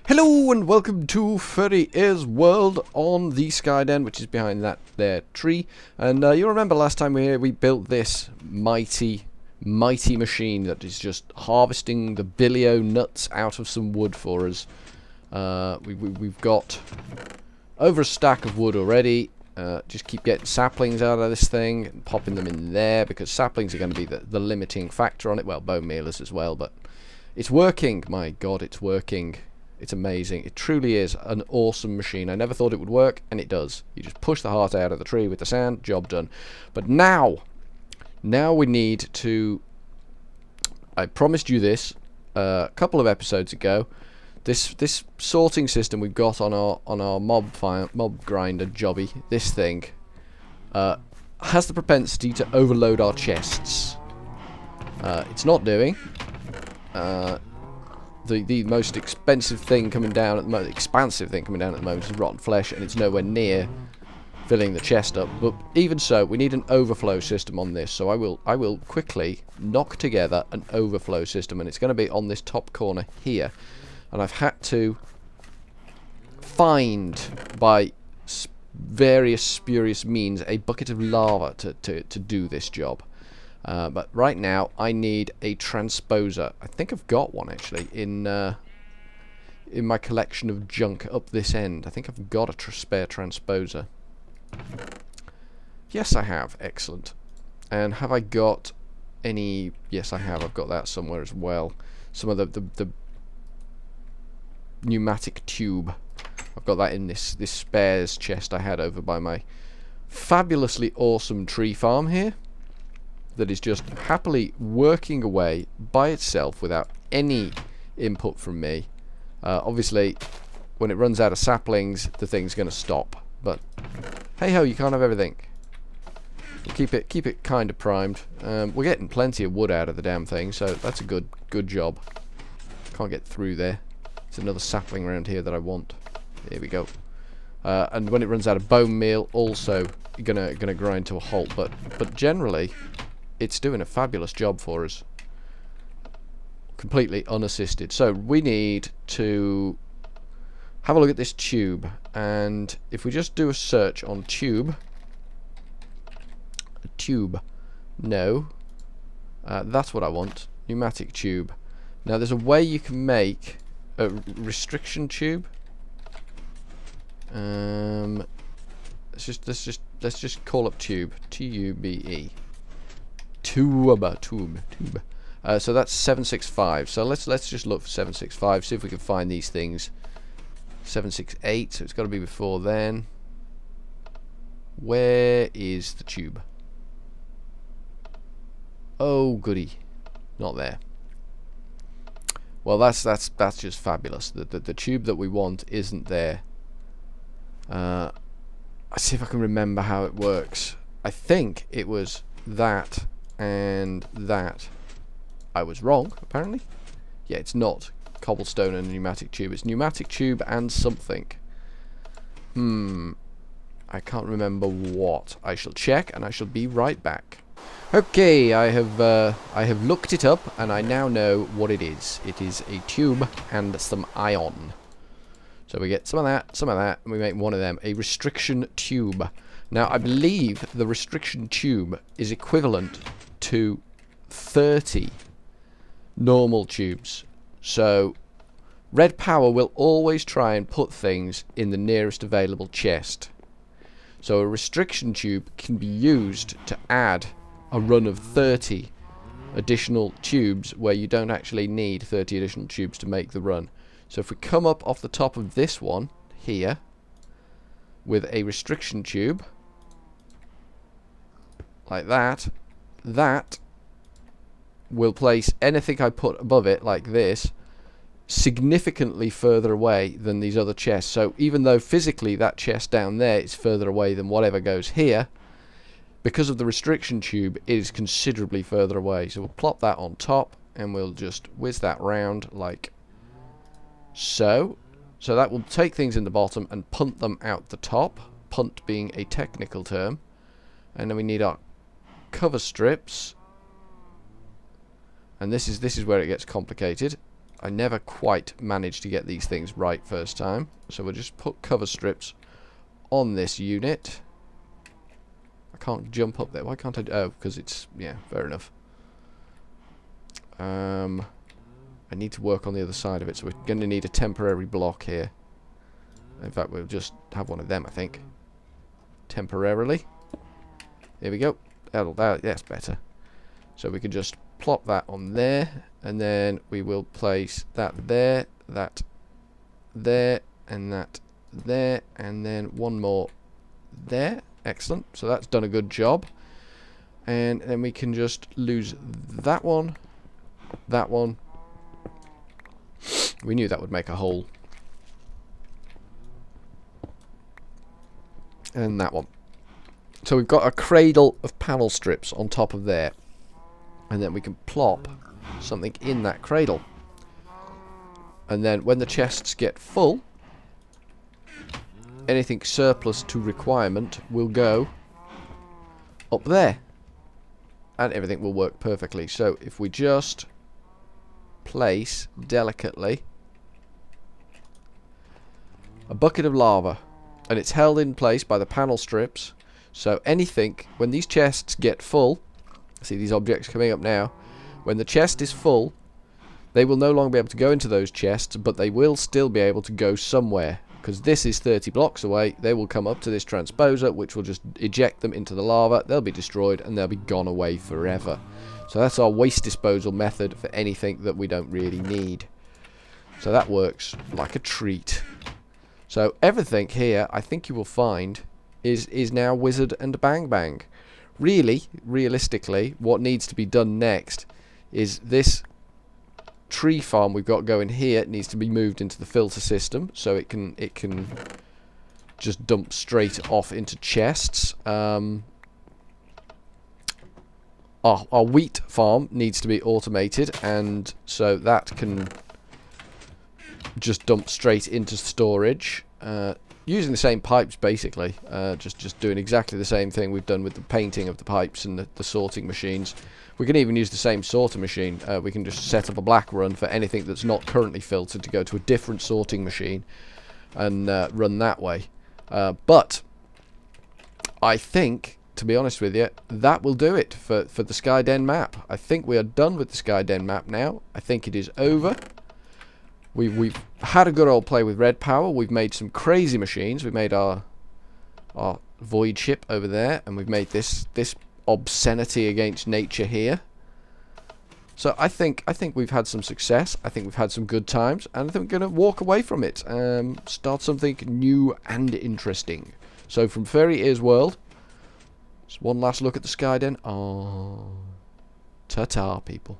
Hello and welcome to FurryEars world on the SkyDen, which is behind that there tree. And you remember last time we built this mighty machine that is just harvesting the billio nuts out of some wood for us. We've got over a stack of wood already. Just keep getting saplings out of this thing and popping them in there, because saplings are going to be the limiting factor on it. Well, bone mealers as well, but it's working. My God, it's working. It's amazing. It truly is an awesome machine. I never thought it would work, and it does. You just push the heart out of the tree with the sand, job done. But now we need to... I promised you this a couple of episodes ago. This sorting system we've got on our mob grinder jobby, this thing, has the propensity to overload our chests. It's not doing. The most expensive thing coming down at the moment, expansive thing coming down at the moment is rotten flesh, and it's nowhere near filling the chest up. But even so, we need an overflow system on this. So I will quickly knock together an overflow system, and it's going to be on this top corner here. And I've had to find by various spurious means a bucket of lava to do this job. But right now I need a transposer. I think I've got one actually in my collection of junk up this end. I think I've got a spare transposer. Yes, I have. Excellent. And have I got any... Yes, I have. I've got that somewhere as well. Some of the pneumatic tube. I've got that in this spares chest I had over by my fabulously awesome tree farm here, that is just happily working away by itself without any input from me. Obviously, when it runs out of saplings, the thing's going to stop. But hey ho, you can't have everything. We'll keep it kind of primed. We're getting plenty of wood out of the damn thing, so that's a good job. Can't get through there. There's another sapling around here that I want. There we go. And when it runs out of bone meal, also gonna grind to a halt. But generally, it's doing a fabulous job for us, completely unassisted. So we need to have a look at this tube, and if we just do a search on tube, no, that's what I want, pneumatic tube. Now there's a way you can make a restriction tube. Let's just call up tube, T-U-B-E. Tube. So that's 765. So let's just look for 765. See if we can find these things. 768. So it's got to be before then. Where is the tube? Oh goody, not there. Well, that's just fabulous. The tube that we want isn't there. Let's see if I can remember how it works. I think it was that and that. I was wrong, apparently. Yeah, it's not cobblestone and pneumatic tube. It's pneumatic tube and something. I can't remember what. I shall check, and I shall be right back. Okay, I have looked it up, and I now know what it is. It is a tube and some iron. So we get some of that, and we make one of them. A restriction tube. Now, I believe the restriction tube is equivalent to 30 normal tubes. So, Redpower will always try and put things in the nearest available chest. So, a restriction tube can be used to add a run of 30 additional tubes where you don't actually need 30 additional tubes to make the run. So, if we come up off the top of this one here with a restriction tube, like that will place anything I put above it, like this, significantly further away than these other chests. So even though physically that chest down there is further away than whatever goes here, because of the restriction tube, it is considerably further away. So we'll plop that on top, and we'll just whiz that round like so. So that will take things in the bottom and punt them out the top. Punt being a technical term. And then we need our cover strips, and this is where it gets complicated. I never quite managed to get these things right first time. So we'll just put cover strips on this unit. I can't jump up there. Why can't I? Oh, because it's... yeah, fair enough. I need to work on the other side of it, so we're going to need a temporary block here. In fact, we'll just have one of them, I think. Temporarily. There we go. That's better. So we can just plop that on there, and then we will place that there, that there, and that there, and then one more there. Excellent. So that's done a good job. And then we can just lose that one, that one. We knew that would make a hole. And that one. So we've got a cradle of panel strips on top of there. And then we can plop something in that cradle. And then when the chests get full, anything surplus to requirement will go up there. And everything will work perfectly. So if we just place delicately a bucket of lava, and it's held in place by the panel strips, so anything, when these chests get full, see these objects coming up now, when the chest is full, they will no longer be able to go into those chests, but they will still be able to go somewhere, because this is 30 blocks away. They will come up to this transposer, which will just eject them into the lava. They'll be destroyed and they'll be gone away forever. So that's our waste disposal method for anything that we don't really need. So that works like a treat. So everything here, I think you will find, is now Wizard and Bang Bang. Really, realistically, what needs to be done next is this tree farm we've got going here needs to be moved into the filter system, so it can just dump straight off into chests. Our wheat farm needs to be automated, and so that can just dump straight into storage, using the same pipes basically, just doing exactly the same thing we've done with the painting of the pipes and the sorting machines. We can even use the same sorter machine. We can just set up a black run for anything that's not currently filtered to go to a different sorting machine and run that way. But I think, to be honest with you, that will do it for the SkyDen map. I think we are done with the SkyDen map now. I think it is over. We've had a good old play with Redpower. We've made some crazy machines. We've made our void ship over there, and we've made this obscenity against nature here. So I think we've had some success. I think we've had some good times, and I think we're going to walk away from it, start something new and interesting. So from FurryEars World, just one last look at the SkyDen. Oh, ta-ta, people.